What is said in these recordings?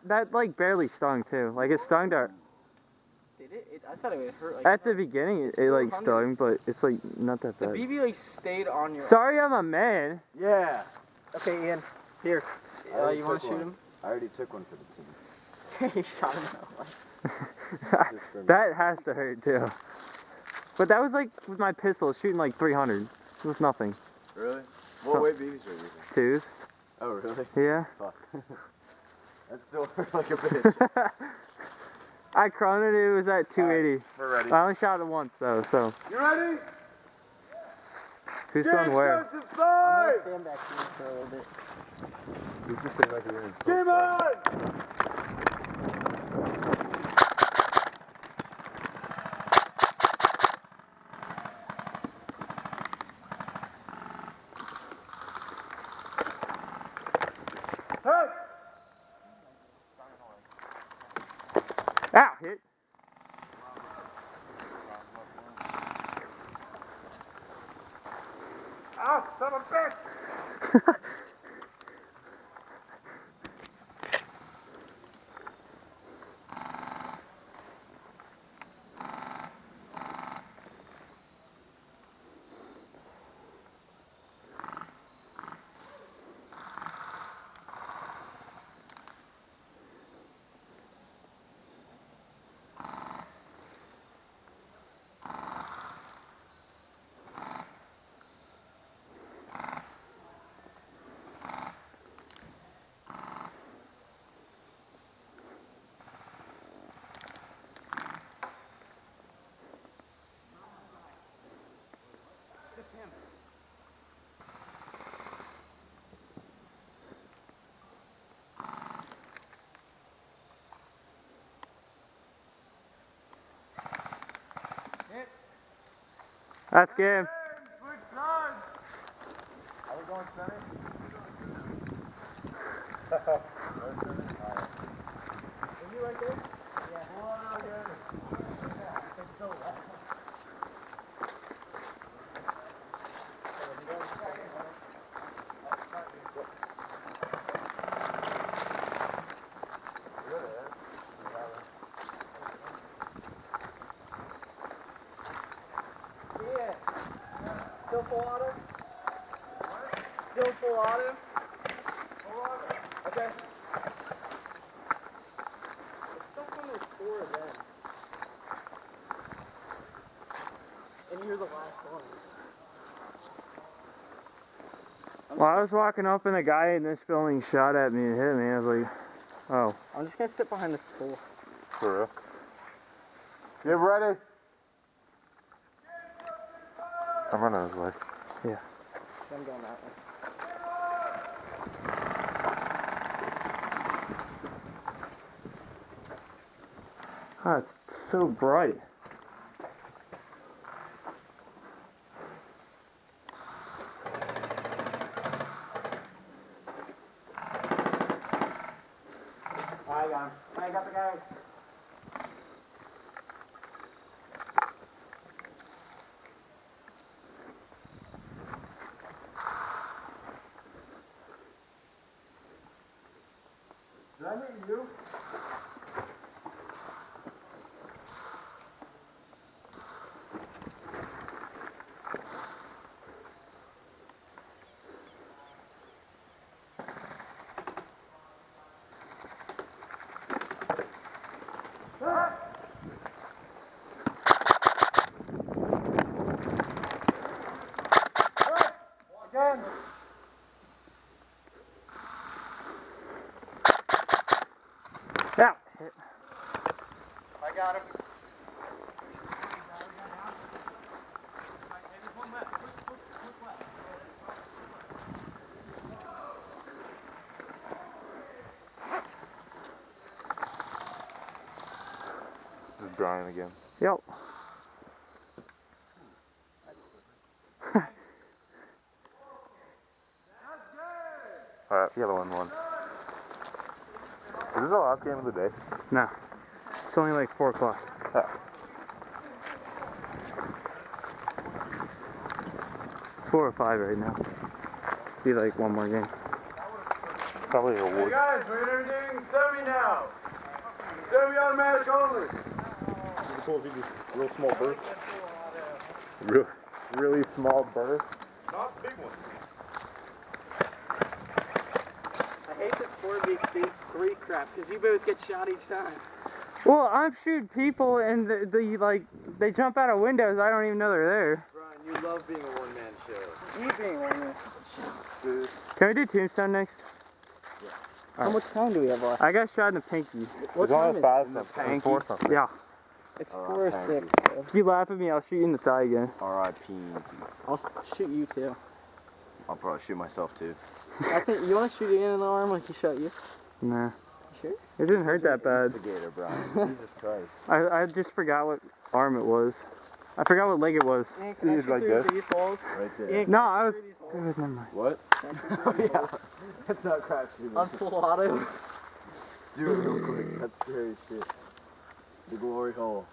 That like barely stung too. Like it stung to. Did it? I thought it would hurt. Like, at the beginning, it like stung, but it's like not that bad. The BB like stayed on your. Sorry, I'm a man. Yeah. Okay, Ian. Here. You want to shoot him? I already took one for the team. You shot him. That has to hurt too. But that was like with my pistol, shooting like 300. It was nothing. Really? What weight BBs are you using? 2s. Oh, really? Yeah. Fuck. That still hurt like a bitch. I counted it was at 280. Right, we're ready. I only shot it once though, so. You ready? Who's going where? I'm gonna stand back here for a little bit. You can stay back here. Game on! Ow! Hit. Ah, son of a bitch! That's game. Switch sides! Are we going center? Are you right there? Yeah. Pull on out again. It's so loud. Still full auto? Still full auto? Okay. It's stuck on those 4 of them. And you're the last one. Well, I was walking up and a guy in this building shot at me and hit me. I was like, oh. I'm just gonna sit behind the school. For real? Get ready. I'm running this way. Yeah. I'm going that way. Oh, it's so bright. I got the guy. Did I meet you? Again. Yeah. I got him. Just drying again. Yep. Alright, yellow one won. Is this the last game of the day? No. It's only like 4 o'clock. Oh. It's 4 or 5 right now. Be like one more game. Probably a Hey wood. guys, we're introducing semi now. Semi-automatic only. It's cool if you just real small bursts. Really small bursts. Not big ones. I hate this 4v3 crap because you both get shot each time. Well, I'm shooting people and they jump out of windows. I don't even know they're there. Brian, you love being a one-man show. You being one. Dude. Can we do tombstone next? How much time do we have left? I got shot in the pinky. What time is it? Something. 4 something. Yeah. It's 4 or 6. So. If you laugh at me, I'll shoot you in the thigh again. R.I.P. I'll shoot you too. I'll probably shoot myself too. I think you want to shoot Ian in the arm like he shot you. Nah. You sure? It didn't hurt that bad. Instigator, Brian. Jesus Christ. I just forgot what arm it was. I forgot what leg it was. Ian, can I He's shoot like through this. these holes? Right there. Ian, can No, I I was. shoot through these holes? Never mind. What? Yeah. That's not crap shooting. On full auto. Do it real quick. That's scary shit. The glory hole.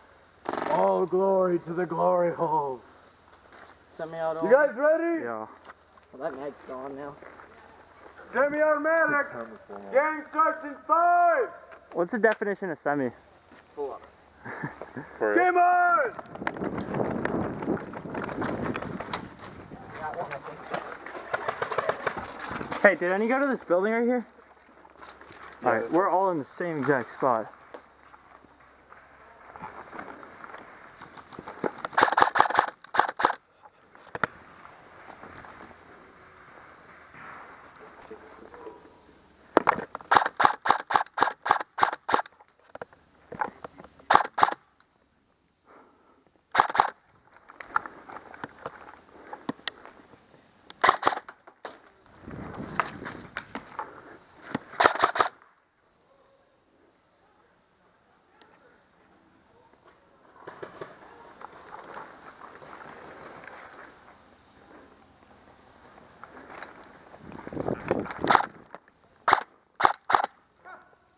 Oh, glory to the glory hole. Semi-auto. You guys ready? Yeah. Well, that mag's gone now. Semi-automatic. Game starts in 5. What's the definition of semi? Full auto. Game on! Hey, did any go to this building right here? Alright, we're all in the same exact spot.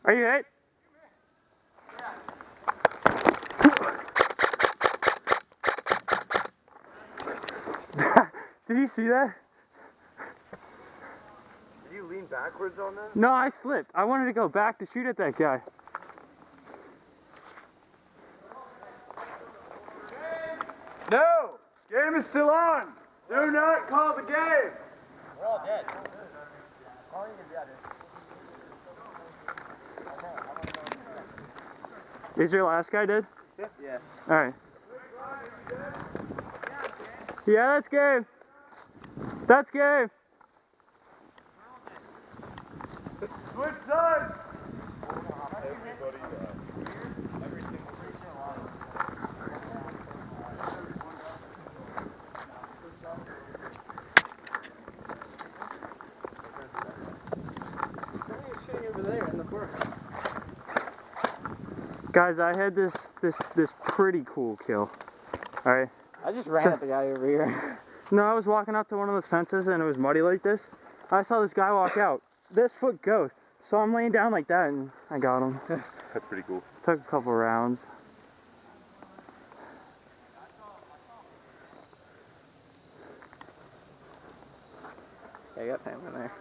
Are you hit? Did you see that? Did you lean backwards on that? No, I slipped. I wanted to go back to shoot at that guy. No! Game is still on! Do not call the game! We're all dead. Is your last guy dead? Yeah. Alright. Yeah, that's game. That's game. Switch sides! Shooting over there in the forest. Guys, I had this pretty cool kill. Alright. I just ran at the guy over here. No, I was walking up to one of those fences and it was muddy like this. I saw this guy walk out. This foot goes. So I'm laying down like that and I got him. That's pretty cool. Took a couple rounds. Yeah, I got Pam in there.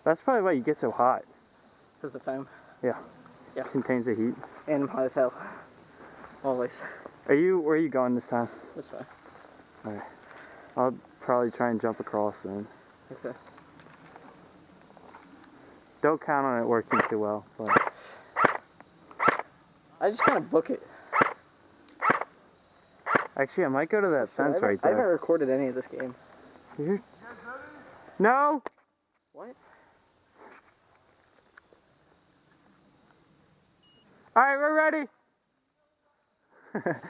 That's probably why you get so hot. Because the foam. Contains the heat. And I'm hot as hell. Always. Where are you going this time? This way. Alright. I'll probably try and jump across then. Okay. Don't count on it working too well, but I just kind of book it. actually I might go to that fence right I haven't there. recorded any of this game. No! What? Alright, we're ready!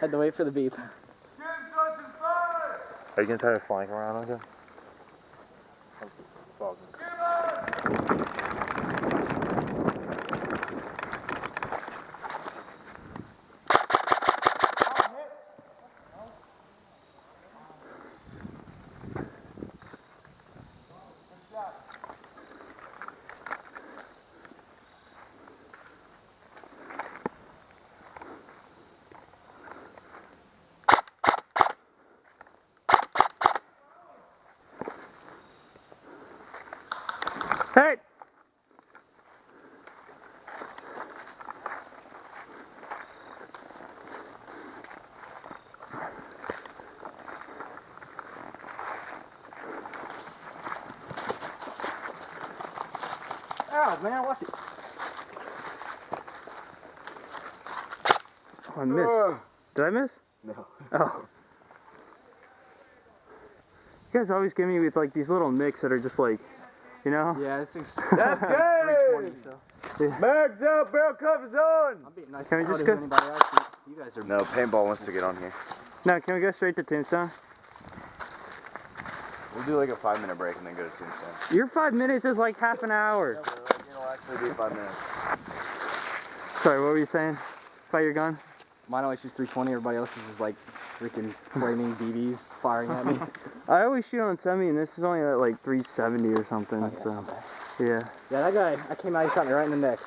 Had to wait for the beep. Game starts in 5! Are you gonna try to flank around again? Ow, man, watch it. Oh, I missed. Did I miss? No. Oh. You guys always give me with like these little nicks that are just like, you know? Yeah, this is That's game! 320, so. Mags out, barrel covers on! I'm being nice Can we to just just go- anybody else. You guys are. No, paintball wants to get on here. No, can we go straight to Tombstone? We'll do like a 5-minute break and then go to Tombstone. Your 5 minutes is like half an hour. It'll actually be 5 minutes. Sorry, what were you saying? About your gun? Mine only shoots 320. Everybody else's is like freaking flaming BBs firing at me. I always shoot on semi, and this is only at like 370 or something. Okay, So, not bad. yeah. Yeah, that guy. I came out. He shot me right in the neck.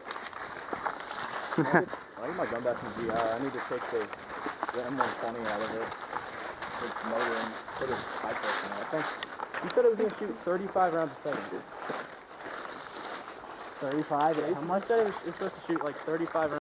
I need my gun back from VR. I need to take the M120 out of it. Its motor and put a cyclist in it. I think you said it was going to shoot 35 rounds a second. 35. How much? It was supposed to shoot like 35 rounds.